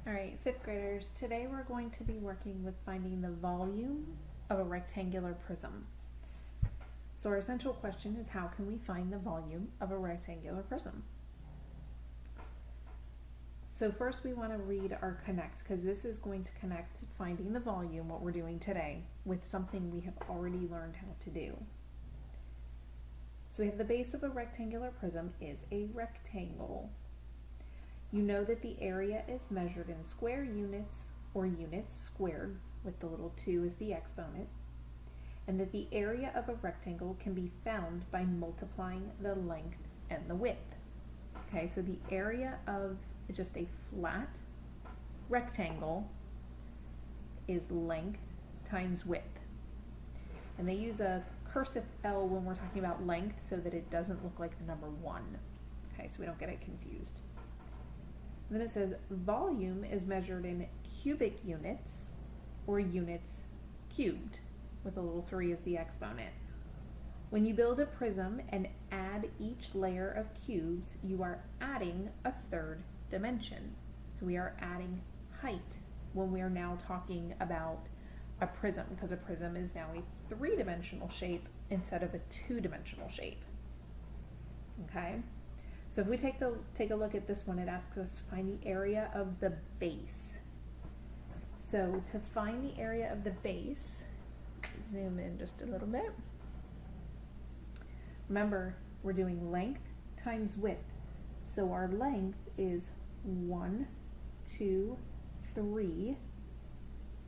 All right, fifth graders, today we're going to be working with finding the volume of a rectangular prism. So our essential question is, how can we find the volume of a rectangular prism? So first we want to read our connect, because this is going to connect finding the volume, what we're doing today, with something we have already learned how to do. So we have the base of a rectangular prism is a rectangle. You know that the area is measured in square units or units squared, with the little 2 as the exponent, and that the area of a rectangle can be found by multiplying the length and the width. Okay, so the area of just a flat rectangle is length times width. And they use a cursive L when we're talking about length so that it doesn't look like the number 1. Okay, so we don't get it confused. And then it says volume is measured in cubic units or units cubed, with a little 3 as the exponent. When you build a prism and add each layer of cubes, you are adding a third dimension. So we are adding height when we are now talking about a prism, because a prism is now a 3-dimensional shape instead of a 2-dimensional shape. Okay? So if we take a look at this one, it asks us to find the area of the base. So to find the area of the base, zoom in just a little bit. Remember, we're doing length times width. So our length is 1, 2, 3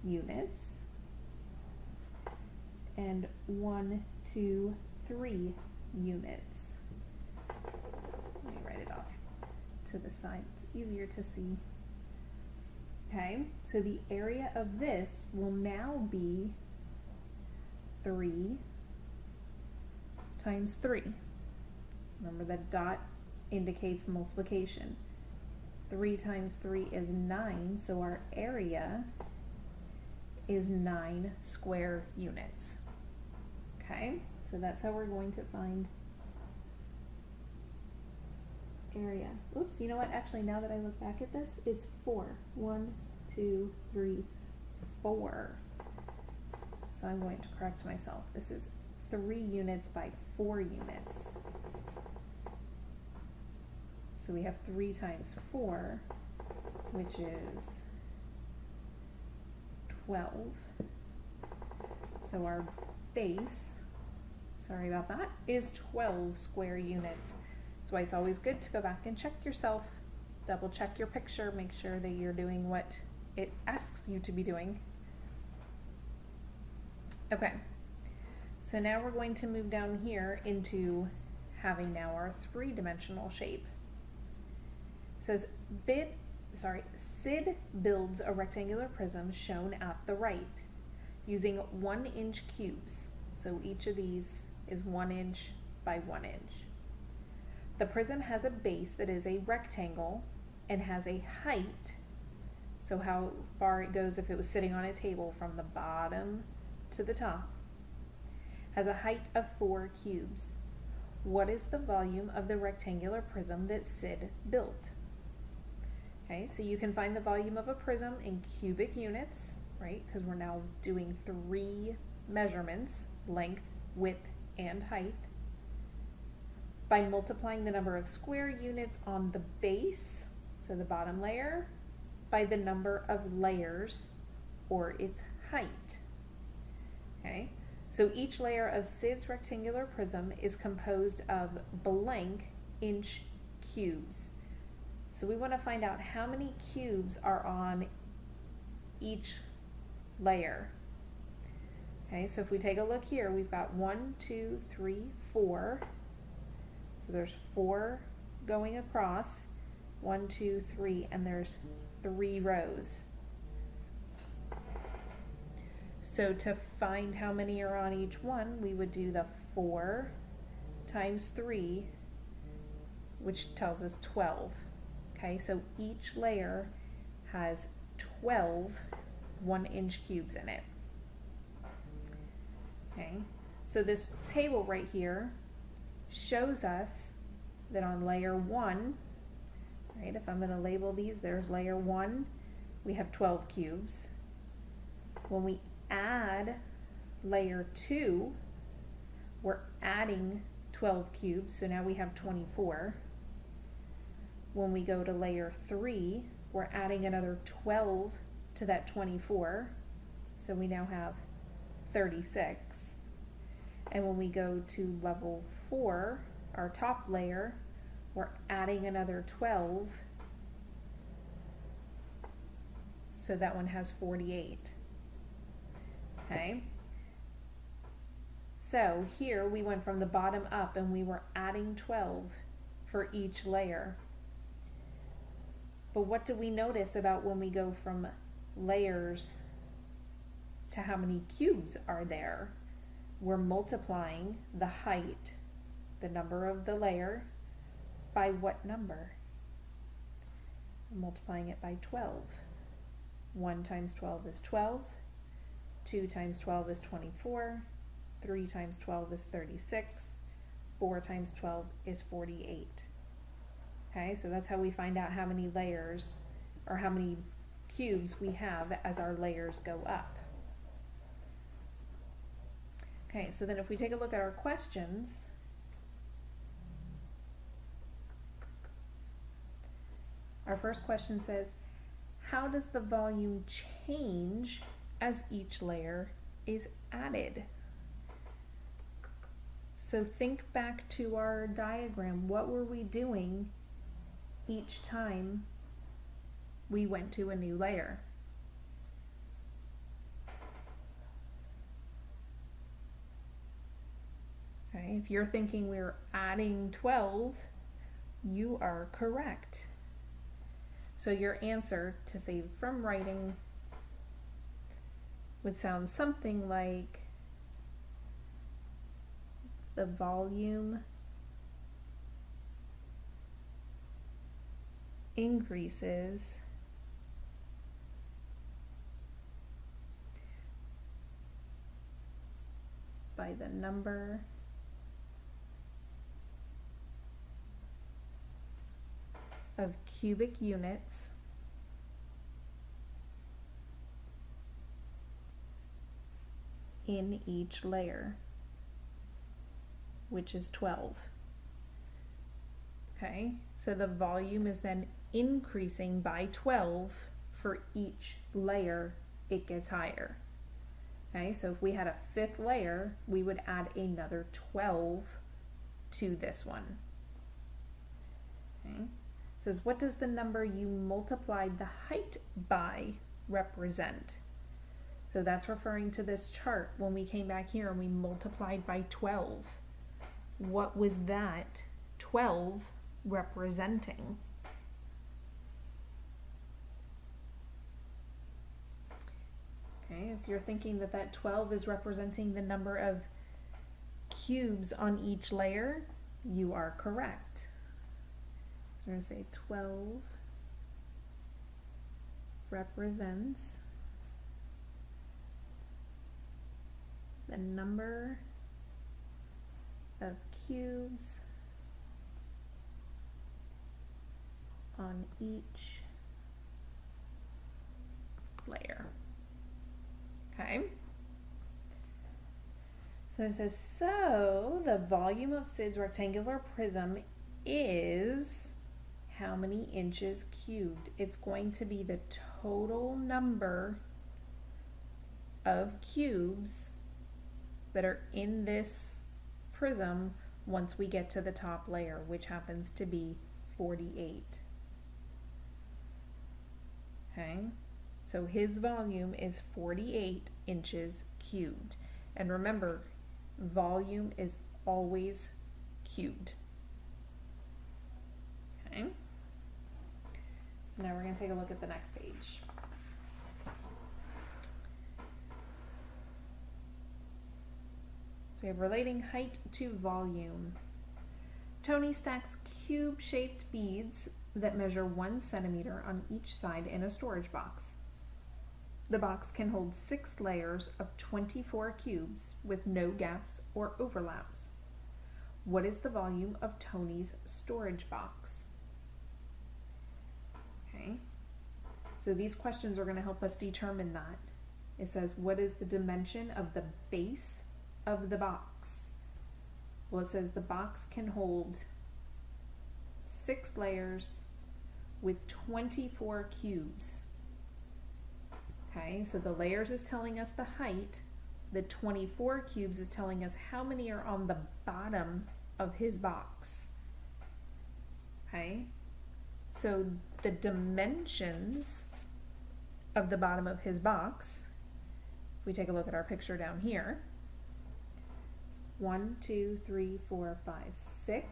units. And 1, 2, 3 units. Let me write it off to the side. It's easier to see. Okay, so the area of this will now be 3 times 3. Remember, the dot indicates multiplication. 3 times 3 is 9, so our area is 9 square units. Okay, so that's how we're going to find area. Oops, you know what? Actually, now that I look back at this, it's 4. 1, 2, 3, 4. So I'm going to correct myself. This is 3 units by 4 units. So we have 3 times 4, which is 12. So our base, sorry about that, is 12 square units. That's why it's always good to go back and check yourself, double check your picture, make sure that you're doing what it asks you to be doing. Okay, so now we're going to move down here into having now our 3-dimensional shape. It says Sid builds a rectangular prism shown at the right using 1-inch cubes. So each of these is 1 inch by 1 inch. The prism has a base that is a rectangle and has a height, so how far it goes if it was sitting on a table from the bottom to the top, has a height of 4 cubes. What is the volume of the rectangular prism that Sid built? Okay, so you can find the volume of a prism in cubic units, right, because we're now doing 3 measurements, length, width, and height, by multiplying the number of square units on the base, so the bottom layer, by the number of layers, or its height. Okay, so each layer of Sid's rectangular prism is composed of blank inch cubes. So we want to find out how many cubes are on each layer. Okay, so if we take a look here, we've got 1, 2, 3, 4. So there's 4 going across, 1, 2, 3, and there's 3 rows. So to find how many are on each one, we would do the 4 times 3, which tells us 12. Okay, so each layer has 12 1-inch cubes in it. Okay, so this table right here shows us that on layer 1, right, if I'm going to label these, there's layer 1, we have 12 cubes. When we add layer 2, we're adding 12 cubes, so now we have 24. When we go to layer 3, we're adding another 12 to that 24, so we now have 36. And when we go to level 4, our top layer, we're adding another 12, so that one has 48. Okay? So here we went from the bottom up and we were adding 12 for each layer. But what do we notice about when we go from layers to how many cubes are there? We're multiplying the height, the number of the layer, by what number? We're multiplying it by 12. 1 times 12 is 12. 2 times 12 is 24. 3 times 12 is 36. 4 times 12 is 48. Okay, so that's how we find out how many layers or how many cubes we have as our layers go up. Okay, so then if we take a look at our questions, our first question says, how does the volume change as each layer is added? So think back to our diagram. What were we doing each time we went to a new layer? Okay, if you're thinking we're adding 12, you are correct. So your answer, to save from writing, would sound something like the volume increases by the number of cubic units in each layer, which is 12. Okay, so the volume is then increasing by 12 for each layer it gets higher. Okay, so if we had a 5th layer, we would add another 12 to this one. Okay, it says, what does the number you multiplied the height by represent? So that's referring to this chart when we came back here and we multiplied by 12. What was that 12 representing? Okay, if you're thinking that that 12 is representing the number of cubes on each layer, you are correct. So we're going to say 12 represents the number of cubes on each layer. Okay. So it says, so the volume of Sid's rectangular prism is how many inches cubed? It's going to be the total number of cubes that are in this prism once we get to the top layer, which happens to be 48. Okay, so his volume is 48 inches cubed. And remember, volume is always cubed. Okay, so now we're going to take a look at the next page. We have relating height to volume. Tony stacks cube-shaped beads that measure 1 centimeter on each side in a storage box. The box can hold 6 layers of 24 cubes with no gaps or overlaps. What is the volume of Tony's storage box? Okay, So these questions are going to help us determine that. It says, what is the dimension of the base of the box? Well, it says the box can hold 6 layers with 24 cubes. Okay, so the layers is telling us the height. The 24 cubes is telling us how many are on the bottom of his box. Okay, so the dimensions of the bottom of his box, if we take a look at our picture down here, 1, 2, 3, 4, 5, 6.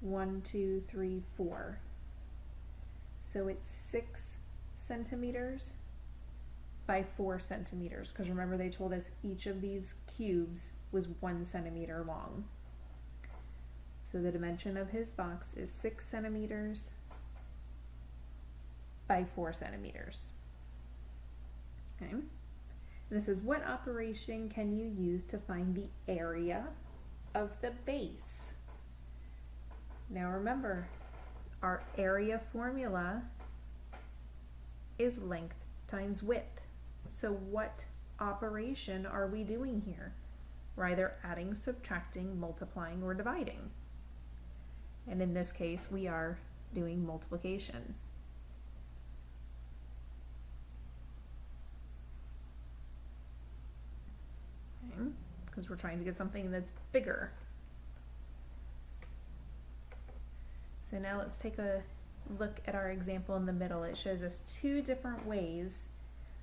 1, 2, 3, 4. So it's 6 centimeters by 4 centimeters, because remember they told us each of these cubes was 1 centimeter long. So the dimension of his box is 6 centimeters by 4 centimeters. Okay. And this is, what operation can you use to find the area of the base? Now remember, our area formula is length times width. So what operation are we doing here? We're either adding, subtracting, multiplying, or dividing. And in this case, we are doing multiplication. Okay, because we're trying to get something that's bigger. So now let's take a look at our example in the middle. It shows us 2 different ways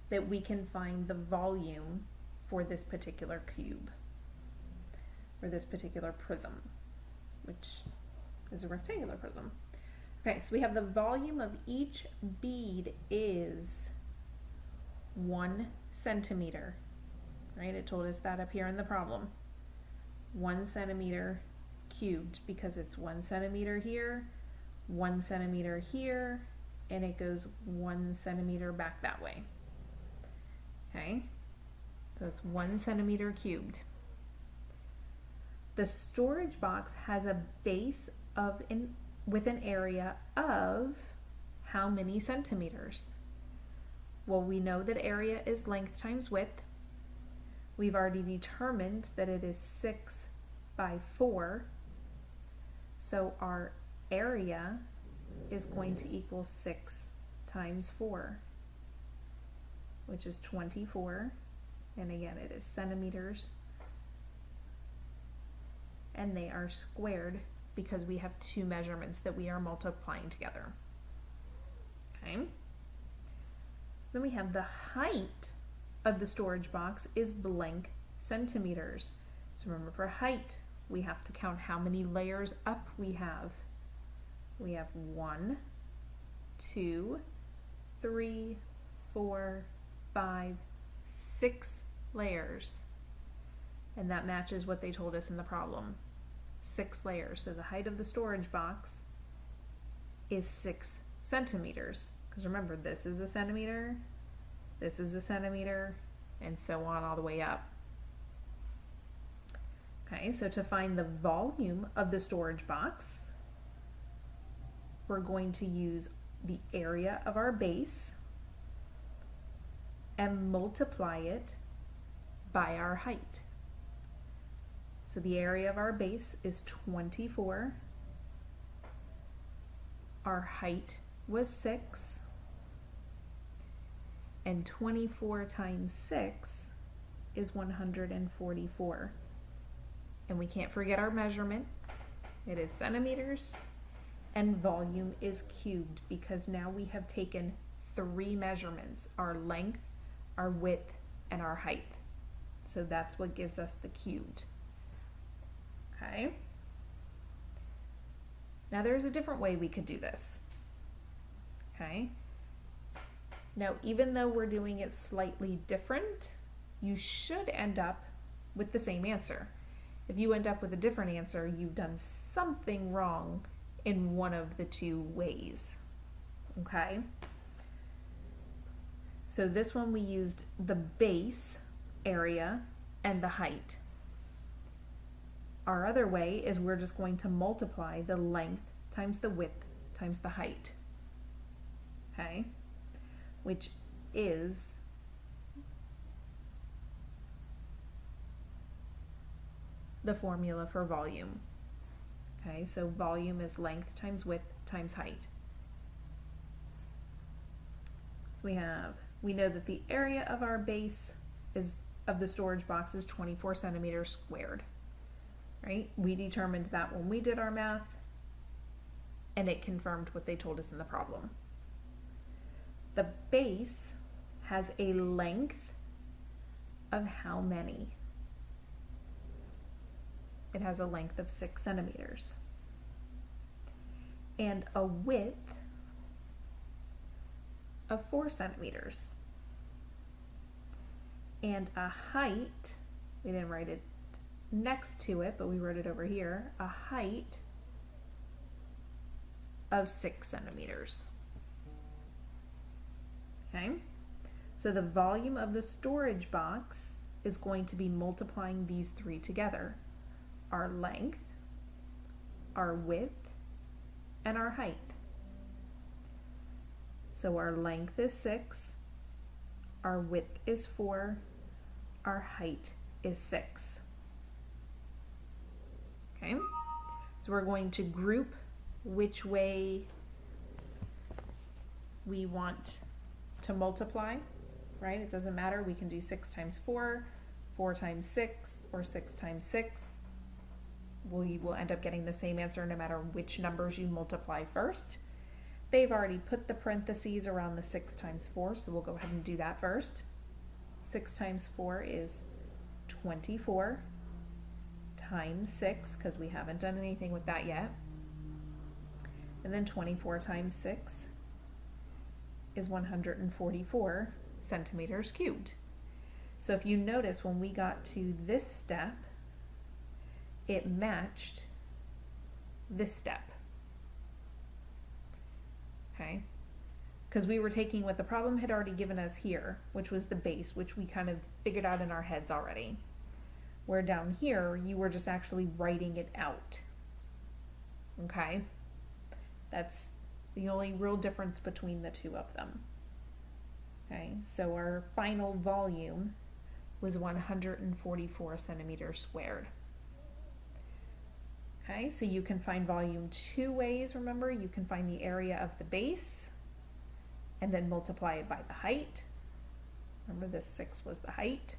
that we can find the volume for this particular cube, or this particular prism, which is a rectangular prism. Okay, so we have the volume of each bead is 1 centimeter, right? It told us that up here in the problem. 1 centimeter cubed, because it's 1 centimeter here, 1 centimeter here, and it goes 1 centimeter back that way. Okay, so it's 1 centimeter cubed. The storage box has a base of with an area of how many centimeters? Well, we know that area is length times width. We've already determined that it is 6 by 4. So our area is going to equal 6 times 4, which is 24. And again, it is centimeters. And they are squared because we have 2 measurements that we are multiplying together. Okay. So then we have the height of the storage box is blank centimeters. So remember, for height, we have to count how many layers up we have. We have 1, 2, 3, 4, 5, 6 layers. And that matches what they told us in the problem. 6 layers. So the height of the storage box is 6 centimeters. Because remember, this is a centimeter, this is a centimeter, and so on all the way up. Okay, so to find the volume of the storage box, we're going to use the area of our base and multiply it by our height. So the area of our base is 24. Our height was 6. And 24 times 6 is 144. And we can't forget our measurement. It is centimeters, and volume is cubed, because now we have taken 3 measurements: our length, our width, and our height. So that's what gives us the cubed. Okay. Now there's a different way we could do this. Okay. Now, even though we're doing it slightly different, you should end up with the same answer. If you end up with a different answer, you've done something wrong in one of the 2 ways. Okay? So this one we used the base area and the height. Our other way is we're just going to multiply the length times the width times the height. okay, which is the formula for volume. Okay, so volume is length times width times height. So we know that the area of our base of the storage box is 24 centimeters squared, right? We determined that when we did our math, and it confirmed what they told us in the problem. The base has a length of how many? It has a length of 6 centimeters. And a width of 4 centimeters. And a height, we didn't write it next to it, but we wrote it over here, a height of 6 centimeters. Okay, so the volume of the storage box is going to be multiplying these three together. Our length, our width, and our height. So our length is 6, our width is 4, our height is 6. Okay, so we're going to group which way we want to multiply, right? It doesn't matter, we can do 6 times 4, 4 times 6, or 6 times 6. We will end up getting the same answer no matter which numbers you multiply first. They've already put the parentheses around the 6 times 4, so we'll go ahead and do that first. 6 times 4 is 24 times 6, because we haven't done anything with that yet. And then 24 times 6 is 144 centimeters cubed. So if you notice, when we got to this step, it matched this step. Okay, because we were taking what the problem had already given us here, which was the base, which we kind of figured out in our heads already. Where down here, you were just actually writing it out. Okay, that's the only real difference between the two of them. Okay, so our final volume was 144 centimeters squared. Okay, so you can find volume two ways, remember. You can find the area of the base and then multiply it by the height. Remember, this 6 was the height.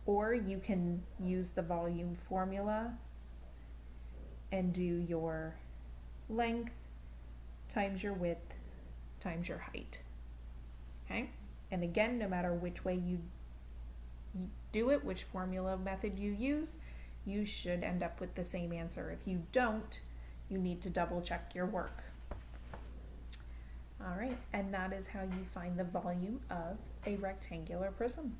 Or you can use the volume formula and do your length times your width times your height. Okay, and again, no matter which way you do it, which formula method you use, you should end up with the same answer. If you don't, you need to double check your work. All right, and that is how you find the volume of a rectangular prism.